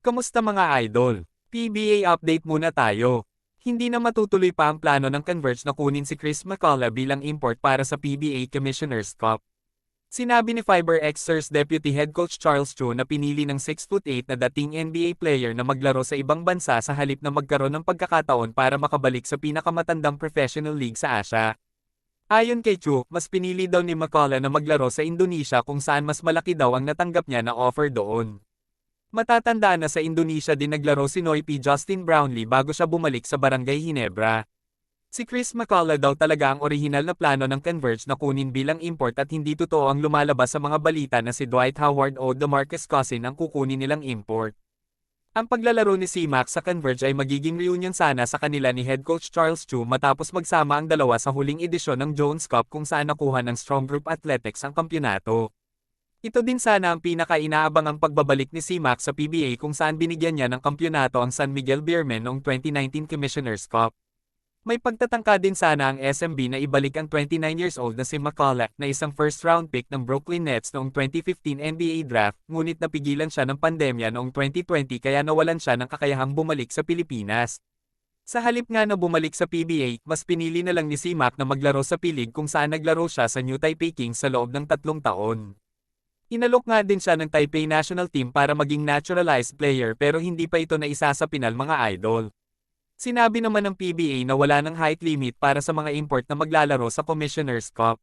Kamusta mga idol? PBA update muna tayo. Hindi na matutuloy pa ang plano ng Converge na kunin si Chris McCullough bilang import para sa PBA Commissioner's Cup. Sinabi ni FiberXers Deputy Head Coach Charles Chu na pinili ng 6'8" na dating NBA player na maglaro sa ibang bansa sa halip na magkaroon ng pagkakataon para makabalik sa pinakamatandang professional league sa Asia. Ayon kay Chu, mas pinili daw ni McCullough na maglaro sa Indonesia kung saan mas malaki daw ang natanggap niya na offer doon. Matatandaan na sa Indonesia din naglaro si Noy P. Justin Brownlee bago siya bumalik sa Barangay Ginebra. Si Chris McCullough daw talaga ang orihinal na plano ng Converge na kunin bilang import at hindi totoo ang lumalabas sa mga balita na si Dwight Howard o DeMarcus Cousins ang kukunin nilang import. Ang paglalaro ni C-Max sa Converge ay magiging reunion sana sa kanila ni Head Coach Charles Chu matapos magsama ang dalawa sa huling edisyon ng Jones Cup kung saan nakuha ng Strong Group Athletics ang kampyonato. Ito din sana ang pinaka-inaabangang pagbabalik ni C-Max sa PBA kung saan binigyan niya ng kampyonato ang San Miguel Beermen noong 2019 Commissioner's Cup. May pagtatangka din sana ang SMB na ibalik ang 29 years old na si McCullough na isang first-round pick ng Brooklyn Nets noong 2015 NBA Draft, ngunit napigilan siya ng pandemya noong 2020 kaya nawalan siya ng kakayahang bumalik sa Pilipinas. Sa halip nga na bumalik sa PBA, mas pinili na lang ni C-Mac na maglaro sa P-League kung saan naglaro siya sa New Taipei Kings sa loob ng 3 taon. Inalok nga din siya ng Taipei national team para maging naturalized player pero hindi pa ito naisa sa Pinal mga idol. Sinabi naman ng PBA na wala ng height limit para sa mga import na maglalaro sa Commissioner's Cup.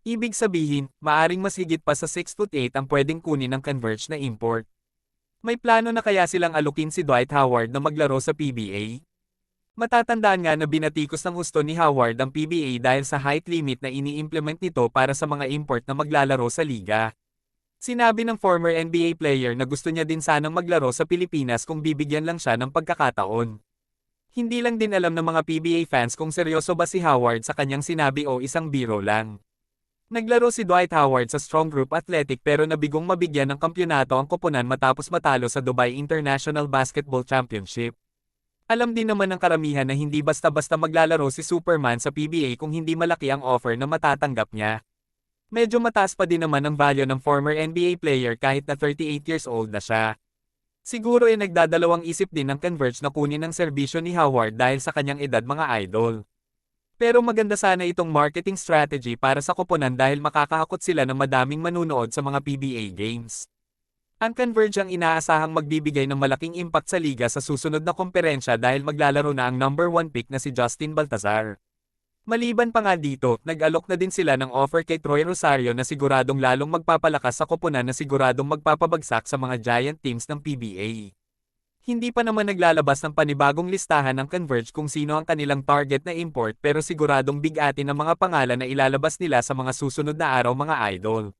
Ibig sabihin, maaring mas higit pa sa 6'8" ang pwedeng kunin ng Converge na import. May plano na kaya silang alukin si Dwight Howard na maglaro sa PBA? Matatandaan nga na binatikos ng husto ni Howard ang PBA dahil sa height limit na ini-implement nito para sa mga import na maglalaro sa liga. Sinabi ng former NBA player na gusto niya din sanang maglaro sa Pilipinas kung bibigyan lang siya ng pagkakataon. Hindi lang din alam ng mga PBA fans kung seryoso ba si Howard sa kanyang sinabi o isang biro lang. Naglaro si Dwight Howard sa Strong Group Athletic pero nabigong mabigyan ng kampyonato ang koponan matapos matalo sa Dubai International Basketball Championship. Alam din naman ng karamihan na hindi basta-basta maglalaro si Superman sa PBA kung hindi malaki ang offer na matatanggap niya. Medyo mataas pa din naman ang value ng former NBA player kahit na 38 years old na siya. Siguro ay nagdadalawang isip din ng Converge na kunin ang serbisyo ni Howard dahil sa kanyang edad mga idol. Pero maganda sana itong marketing strategy para sa koponan dahil makakahakot sila ng madaming manunood sa mga PBA games. Ang Converge ang inaasahang magbibigay ng malaking impact sa liga sa susunod na komperensya dahil maglalaro na ang number 1 pick na si Justin Baltazar. Maliban pa nga dito, nag-alok na din sila ng offer kay Troy Rosario na siguradong lalong magpapalakas sa koponan na siguradong magpapabagsak sa mga giant teams ng PBA. Hindi pa naman naglalabas ng panibagong listahan ng Converge kung sino ang kanilang target na import pero siguradong bigatin ang mga pangalan na ilalabas nila sa mga susunod na araw mga idol.